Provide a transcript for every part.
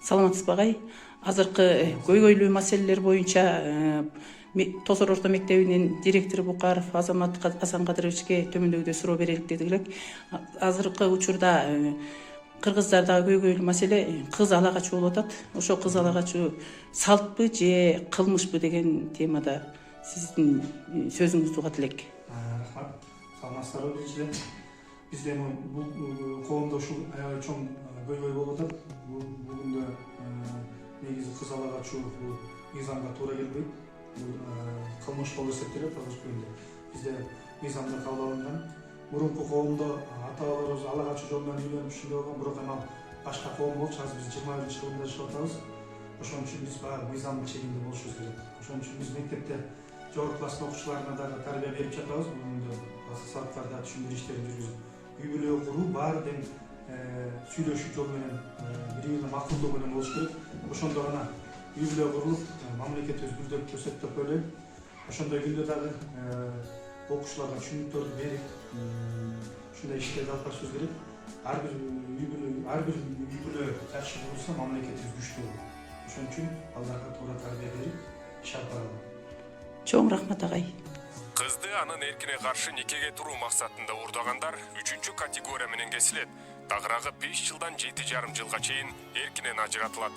Саламатсызбы агай? Азыркы көйгөйлүү маселелер боюнча Тосор орто мектебинин директору Букаров Азамат Асанкадыровичке төмөндөгүдөй суроо берелик деди элек. Азыркы учурда кыргыздардагы көйгөйлүү маселе кыз ала качуу болуп атат. Ошо кыз ала качуу салтпы же кылмышпы деген темада сиздин сөзүңүздү угат элек. Рахмат. Саламатсыздарбы биринчиден. Бизде бул коомдо ушул аябай чоң көйгөй болуп атат. Бүгүндө негизи кыз ала качуу бул мыйзамга туура келбейт. Бул кылмыш болуп эсептелет азыркы күндө. Бизде мыйзамда кабыл алынган. Мурунку коомдо ата-бабаларыбыз ала качуу жолу менен үйлөнүп ушундай болгон, бирок анан башка коом болчу. Азыр биз 21-жылда жашап атабыз. Ошон үчүн биз баягы мыйзамдын чегинде болушубуз керек. Ошон үчүн биз мектепте жогорку класстын окуучуларына дагы тарбия берип жатабыз. Бүгүндө сабактарда түшүндүрүү иштерин жүргүзүп, үй бүлө куруу баары тең сүйлөшүү жолу менен бири-бирине макулдоо менен болуш керек. Ошондо гана үй бүлө курулуп, мамлекетибиз гүлдөп өсөт деп ойлойм. Ошондой күндө дагы окуучуларга түшүнүктөрдү берип, ушундай иштерди алып барышыбыз керек. Ар бир үй бүлө жакшы курулса, мамлекетибиз күчтүү болот. Ошон үчүн аларга туура тарбия берип иш алып баралы. Чоң рахмат агай. Кызды анын эркине каршы никеге туруу максатында урдагандар 3 категория менен кесилет. Тагыраагы 5 жылдан 7,5 жылга чейин эркинен ажыратылат.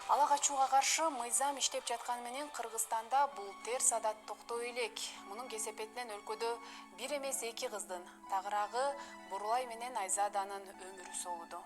Ала качууга каршы мыйзам иштеп жатканы менен Кыргызстанда бул терс адат токтой элек. Мунун кесепетинен өлкөдө бир эмес 2 кыздын, тагыраагы Бурулай менен Айзаданын өмүрү солуду.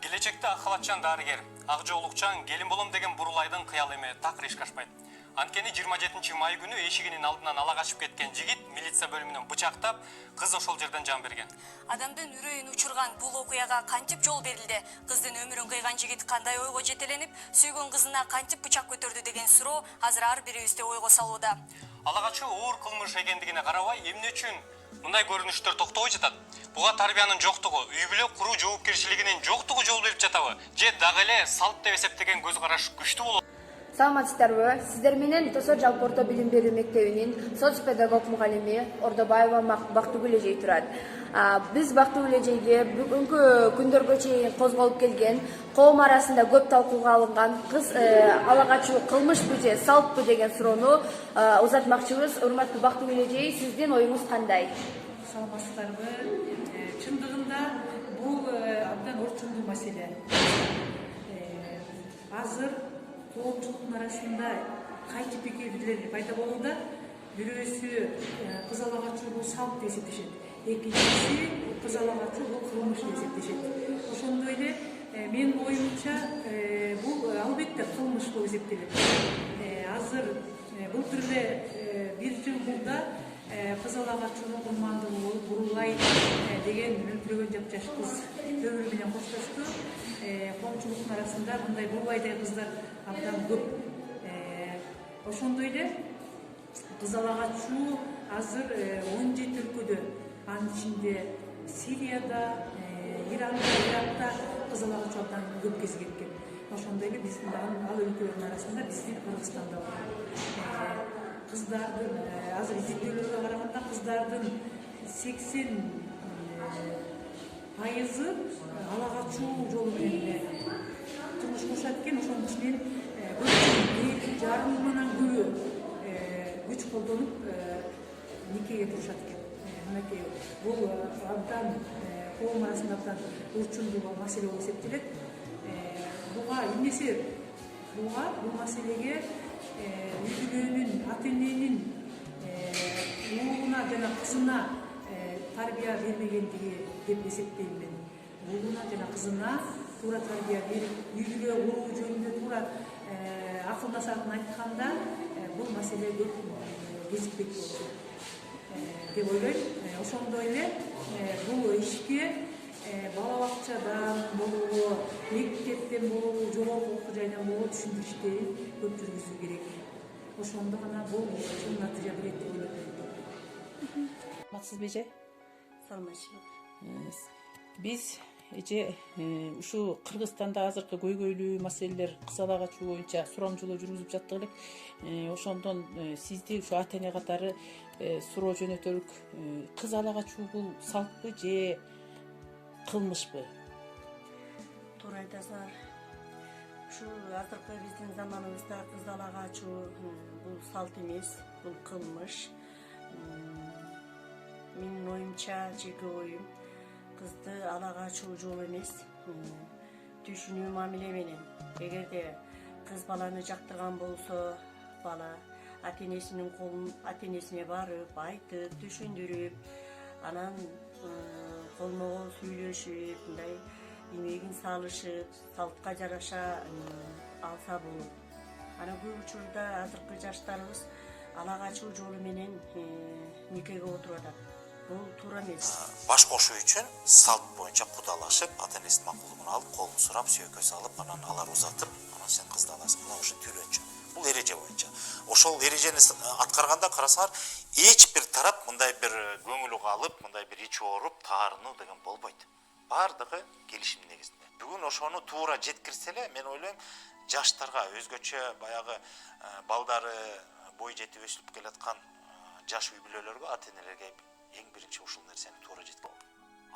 Келечекте ак халатчан дарыгер, ак жоолукчан келин болом деген Бурулайдын кыял эме такыр ишке ашпайт. Анткени 27 май күнү эшигинин алдынан ала качып кеткен жигит милиция бөлүмүнөн бычактап, кыз ошол жерден жан берген. Адамдын үрөйүн учурган бул окуяга кантип жол берилди? Кыздын өмүрүн кыйган жигит кандай ойго жетеленип, сүйгөн кызына кантип бычак көтөрдү деген суроо азыр ар бирибизди ойго салууда. Ала качуу оор кылмыш экендигине карабай, эмне үчүн мындай көрүнүштөр токтобой жатат? Буга тарбиянын жоктугу, үй бүлө куруу жоопкерчилигинин жоктугу жол берип жатабы? Же дагы эле салт деп эсептеген көз караш күчтүү болот? Саламатсыздарбы? Сиздер менен Тосор жалпы орто билим берүү мектебинин соц педагог мугалими Ордобаева Бактыгүл эжей турат. Биз Бактыгүл эжейге бүгүнкү күндөргө чейин козголуп келген, коом арасында көп талкууга алынган кыз ала качуу кылмышпы же салтпы деген суроону узатмакчыбыз. Урматтуу Бактыгүл эжей, сиздин оюңуз кандай? Саламатсыздарбы? Чындыгында бул абдан орчундуу маселе. Азыр коомчулуктун арасында кайчы пикирлер пайда болууда. Бирөөсү кыз ала качуу бул салт деп эсептешет. Экинчиси кыз ала качуу бул кылмыш деп эсептешет. Ошондой эле менин оюмча бул албетте кылмыш болуп эсептелет. Азыр былтыр эле 1 жыл мурда кыз ала качуунун курмандыгы болуп Бурулай деген өлтүргөн жапжаш кыз өмүрү менен коштошту. Коомчулуктун арасында мындай Бурулайдай кыздар абдан көп. Ошондой эле кыз ала качуу азыр 17 өлкөдө, анын ичинде Сирияда, Иранда, Иракта кыз ала качуу абдан көп кезигет. Ошондой эле биздин ал өлкөлөрдүн арасында биздин Кыргызстанда бар. Кыздардын азыр изилдөөлөргө караганда кыздардын 80% ала качуу жолу менен турмуш курушат экен. Ошонун үчүн 2,5 мыңдан көбү күч колдонуп никеге турушат экен. Мынакей бул абдан коом арасында абдан орчундуу маселе болуп эсептелет. Буга эмне себеп? Бул маселеге үй бүлөнүн, ата эненин уулуна жана кызына тарбия бермегендиги деп эсептейм мен. Уулуна жана кызына туура тарбия берип, үй бүлө куруу жөнүндө туура акылдашатын айтканда бул маселе көп кезикпек болду деп ойлойм. Ошондой эле бул ишке бала бакчадан болобу, мектептен болобу, жогорку окуу жайдан болобу түшүндүрүш иштерин көп жүргүзүү керек. Ошондо гана бул чын натыйжа берет деп ойлойм. Матсызбы эже? Саламатчылык. Биз эже ушу Кыргызстанда азыркы көйгөйлүү маселелер кызыл ачуу боюнча сурамжылоо жүргүзүп жаттык элек. Ошондон сизди ушу ата эне катары суроо жөнөтөлүк. Кызыл ачуу бул салтпы же кылмышпы? Туура айтасыңар. Ушу азыркы биздин заманыбызда кызыл ачуу бул салт эмес, бул кылмыш. Менин оюмча, жеке оюм, кызды алага ачуу жол эмес, түшүнүү мамиле менен. Эгерде кыз баланы жактырган болсо, бала ата энесинин колун ата энесине барып, айтып, түшүндүрүп, анан колмо кол сүйлөшүп, мындай эмегин салышып, салтка жараша алса болот. Анан көп учурда азыркы жаштарыбыз алага ачуу жолу менен никеге отуруп атат. Бул туура эмес. Баш кошуу үчүн салт боюнча кудалашып, ата энесинин макулдугун алып, колун сурап, сөөккө салып, анан алар узатып, анан сен кызды аласың. Мына ошо түйрөнчү. Бул эреже боюнча. Ошол эрежени аткарганда карасаңар, эч бир тарап мындай бир көңүлү калып, мындай бир ичи ооруп, таарынуу деген болбойт. Бардыгы келишим негизинде. Бүгүн ошону туура жеткирсе эле, мен ойлойм, жаштарга өзгөчө баягы балдары бой жетип өсүп келаткан жаш үй бүлөлөргө, ата энелерге эң биринчи ушул нерсени туура жеткирүү.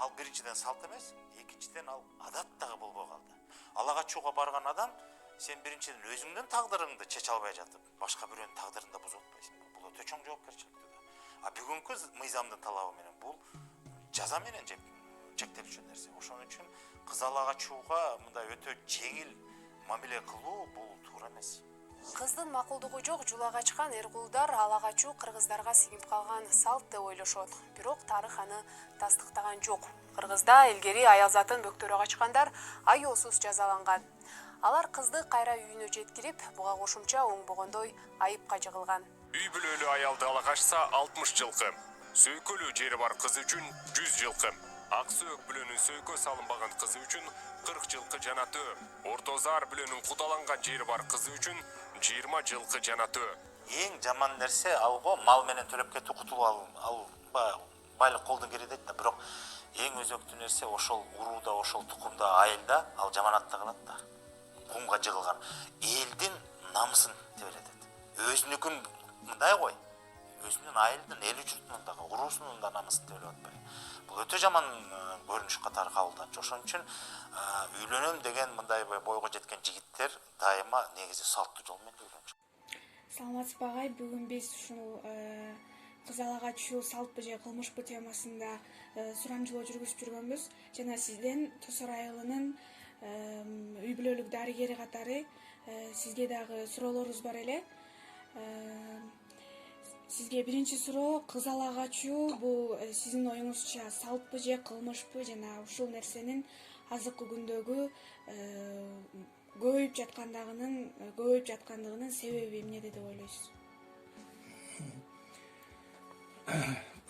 Ал биринчиден салт эмес, экинчиден ал адат дагы болбой калды. Алага ачууга барган адам сен биринчиден өзүңдүн тагдырыңды чече албай жатып, башка бирөөнүн тагдырын да бузуп атпайсың. Бул өтө чоң жоопкерчилик. А бүгүнкү мыйзамдын талабы менен бул жаза менен чектелчү нерсе. Ошон үчүн кыз алага ачууга мындай өтө жеңил мамиле кылуу бул туура эмес. Кыздын макулдугу жок жула качкан эр-кулдар алага ачуу кыргыздарга сиңип калган салт деп ойлошот. Бирок тарых аны тастыктаган жок. Кыргызда илгери аялзатын бөктөрө качкандар аеосуз жазаланган. Алар кызды кайра үйүнө жеткирип, буга кошумча оңбогондой айыпка жыгылган. Үй бүлөлүү аялды ала качса 60 жылкы. Сөйкөлүү жери бар кыз үчүн 100 жылкы. Ак сөөк бүлөнүн сөйкө салынбаган кызы үчүн 40 жылкы жана төө. Орто заар бүлөнүн кудаланган жери бар кызы үчүн 20 жылкы жана төө. Эң жаман нерсе алго мал менен төлөп кетүү, кутулуп албай байлык колдон кире дейт да, бирок эң өзөктүү нерсе ошол урууда, ошол тукумда, айылда ал жаманатта калат да. Кумга жыгылган элдин намысын тебелетет. Өзүнүкүн мындай кой, өзүнүн айылдын, эл журтунун дагы, уруусунун да намысын тебелеп атпайбы. Бул өтө жаман көрүнүш катары кабылданчу. Ошон үчүн үйлөнөм деген мындай бойго жеткен жигиттер дайыма негизи салттуу жол менен үйлөнүшү. Саламатсызбы агай, бүгүн биз ушул кыз алага ачуу салтпы же кылмышпы темасында сурамжылоо жүргүзүп жүргөнбүз. Жана сизден Тосор айылынын үй бүлөлүк дарыгери катары сизге дагы суроолорубуз бар эле. Сизге биринчи суроо, кыз алага ачуу бул сиздин оюңузча салтпы же кылмышпы, жана ушул нерсенин азыркы күндөгү көбөйүп жаткандыгынын себеби эмнеде деп ойлойсуз?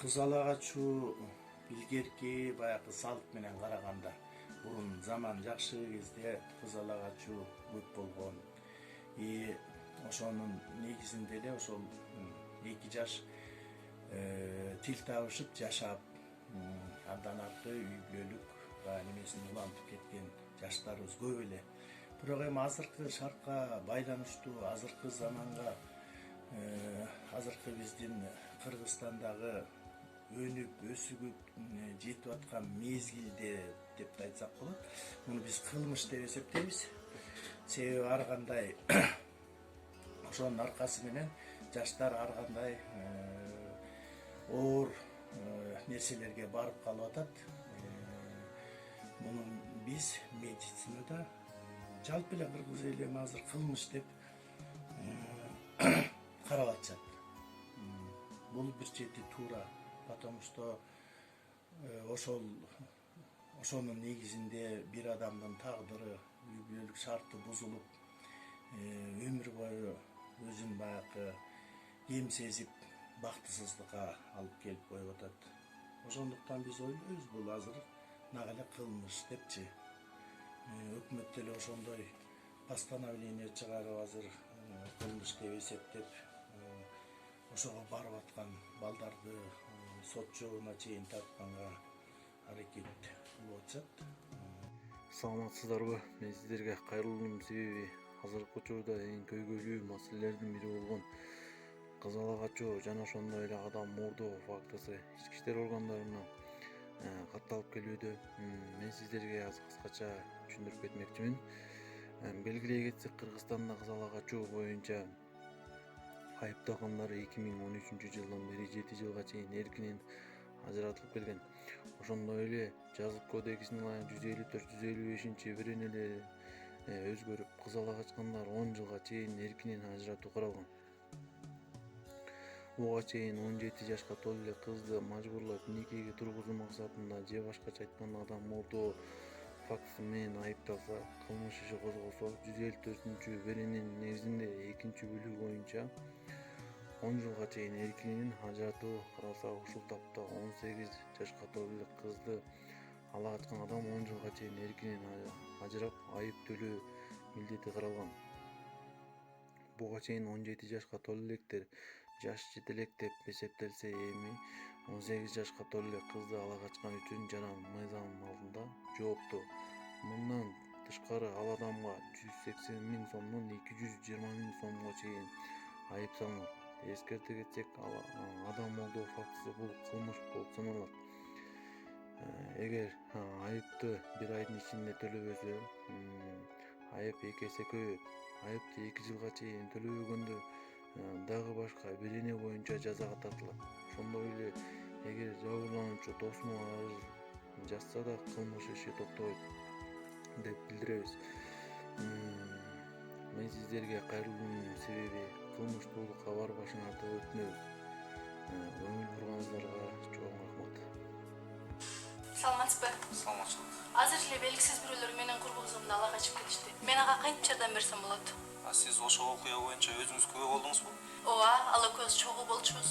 Кыз алага ачуу илгерки баягы салт менен караганда бурун заман жакшы кезде кыз алага ачуу көп болгон. Ошонун негизинде эле ошол эки жаш тил табышып жашап, андан аркы үй бүлөлүк немесин улантып кеткен жаштарыбыз көп эле. Бирок эми азыркы шартка байланыштуу, азыркы заманга, азыркы биздин Кыргызстандагы өнүп, өсүп жетип аткан мезгилде деп да айтсак болот. Муну биз кылмыш деп эсептейбиз. Себеби ар кандай ошонун аркасы менен жаштар ар кандай оор нерселерге барып калып атат. Муну биз медицинада жалпы эле кыргыз эли азыр кылмыш деп карап атышат. Бул бир чети туура, потому что ошонун негизинде бир адамдын тагдыры, үй бүлөлүк шарты бузулуп, өмүр бою өзүн баягы кем сезип бактысыздыкка алып келип коюп атат. Ошондуктан биз ойлойбуз бул азыр нак эле кылмыш депчи. Өкмөт деле ошондой постановление чыгарып азыр кылмыш деп эсептеп ошого барып аткан балдарды сот жообуна чейин тартканга аракет кылып атышат. Саламатсыздарбы? Мен сиздерге кайрылуумдун себеби азыркы учурда эң көйгөйлүү маселелердин бири болгон кыз ала качуу жана ошондой эле адам мурдоо фактысы ички иштер органдарынан катталып келүүдө. Мен сиздерге аз кыскача түшүндүрүп кетмекчимин. Белгилей кетсек, Кыргызстанда кыз ала качуу боюнча айыпталгандар 2013-жылдан бери 7 жылга чейин эркинен ажыратылып келген. Ошондой эле жазык кодексинин 154-155 өзгөрүп, кыз ала качкандар 10 жылга чейин эркинен ажыратуу каралган. Буга чейин 17 жашка толо эле кызды мажбурлап никеге тургузуу максатында же башкача айтканда адам мурдоо фактысы менен айыпталса, кылмыш иши козголсо, 154-беренин негизинде 2-бөлүгү боюнча 10 жылга чейин эркинен ажыратуу каралса, ушул тапта 18 жашка толо эле кызды ала качкан адам 10 жылга чейин эркинен ажырап, айып төлөө милдети каралган. Буга чейин 17 жашка толо электер жаш жетелек деп эсептелсе, эми 18 жашка толо эле кызды ала качкан үчүн жана мыйзам алдында жооптуу. Мындан тышкары ал адамга 180 000 сомдон 220 000 сомго чейин айып салынат. Эскерте кетсек, адам молдоо фактысы бул кылмыш болуп саналат. Эгер айыпты бир айдын ичинде төлөбөсө, айып 2 эсе көбөйөт. Айыпты 2 жылга чейин төлөбөгөндө дагы башка берене боюнча жазага тартылат. Ошондой эле эгер жабырлануучу тосмо арыз жазса да кылмыш иши токтобойт деп билдиребиз. Мен сиздерге кайрылуумдун себеби кылмыштуулукка барбашыңарды өтүнөбүз. Көңүл бурганыңыздарга чоң рахмат. Саламатсызбы? Саламатчылык. Азыр эле белгисиз бирөөлөр менен курбузумду ала качып кетишти. Мен ага кантип жардам берсем болот? Сиз ошол окуя боюнча өзүңүз күбө болдуңузбу? Ооба, ал экөөбүз чогуу болчубуз.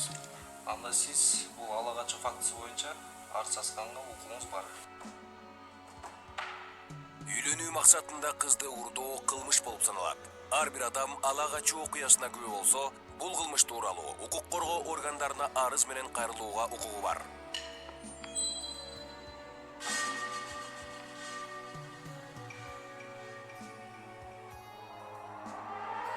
Анда сиз бул ала качуу фактысы боюнча арыз жазганга укугуңуз бар. Үйлөнүү максатында кызды урдоо кылмыш болуп саналат. Ар бир адам ала качуу окуясына күбө болсо, бул кылмыш тууралуу укук коргоо органдарына арыз менен кайрылууга укугу бар.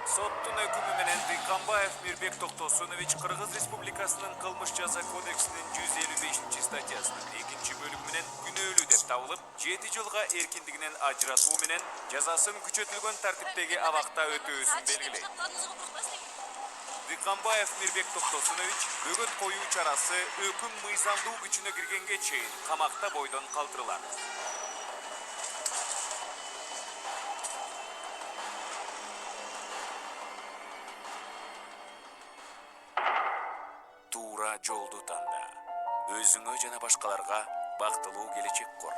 Соттун өкүмү менен Дыканбаев Мирбек Токтосунович Кыргыз Республикасынын кылмыш жаза кодексинин 155-статьясынын 2-бөлүгү менен күнөөлүү деп табылып, 7 жылга эркиндигинен ажыратуу менен жазасын күчөтүлгөн тартиптеги абакта өтөөсүн белгилейт. Дыканбаев Мирбек Токтосунович бөгөт коюу чарасы өкүм мыйзамдуу күчүнө киргенге чейин камакта бойдон калтырылат. Туура жолду танда. Өзүңө жана башкаларга бактылуу келечек кур.